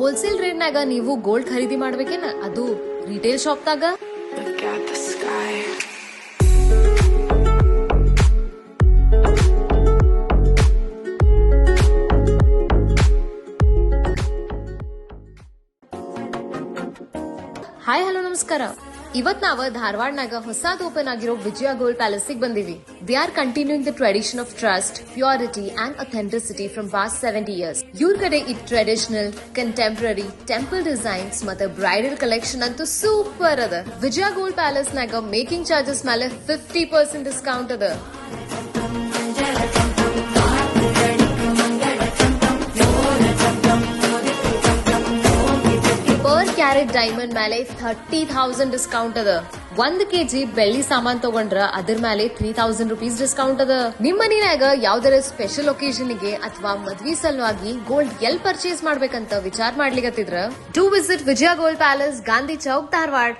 Wholesale ರೇಟ್ನಾಗ ನೀವು gold ಖರೀದಿ ಮಾಡ್ಬೇಕೇನ, ಅದು ರಿಟೇಲ್ ಶಾಪ್ದಾಗ? Look at the sky. Hi hello ನಮಸ್ಕಾರ. ಇವತ್ ನಾವ ಧಾರವಾಡನಾಗ ಹೊಸಾದ್ ಓಪನ್ ಆಗಿರೋ ವಿಜಯ ಗೋಲ್ಡ್ ಪ್ಯಾಲೇಸ್ ಬಂದಿವಿ. They are continuing the tradition of trust, purity and authenticity from past 70 years. ಇವ್ರ ಕಡೆ ಈ ಟ್ರೆಡಿಷನಲ್, ಕಂಟೆಂಪರರಿ, ಟೆಂಪಲ್ ಡಿಸೈನ್ಸ್ ಮತ್ತೆ ಬ್ರೈಡಲ್ ಕಲೆಕ್ಷನ್ ಅಂತೂ ಸೂಪರ್ ಅದ. ವಿಜಯ ಗೋಲ್ಡ್ ಪ್ಯಾಲೇಸ್ ನಾಗ ಮೇಕಿಂಗ್ ಚಾರ್ಜಸ್ ಮೇಲೆ 50% ಡಿಸ್ಕೌಂಟ್ ಅದ. ಕ್ಯಾರೆಟ್ ಡೈಮಂಡ್ ಮೇಲೆ 30,000 ಡಿಸ್ಕೌಂಟ್ ಅದ. 1 kg ಬೆಳ್ಳಿ ಸಾಮಾನ್ ತಗೊಂಡ್ರ ಅದ್ರ ಮೇಲೆ 3,000 rupees ಡಿಸ್ಕೌಂಟ್ ಅದ. ನಿಮ್ ಮನಿನಾಗ ಯಾವ್ದಾರ ಸ್ಪೆಷಲ್ ಒಕೇಶನ್ ಗೆ ಅಥವಾ ಮದ್ವಿ ಸಲುವಾಗಿ ಗೋಲ್ಡ್ ಎಲ್ ಪರ್ಚೇಸ್ ಮಾಡ್ಬೇಕಂತ ವಿಚಾರ ಮಾಡ್ಲಿಕತ್ತಿದ್ರ, to visit Vijaya gold palace, Gandhi Chowk, Dharwad.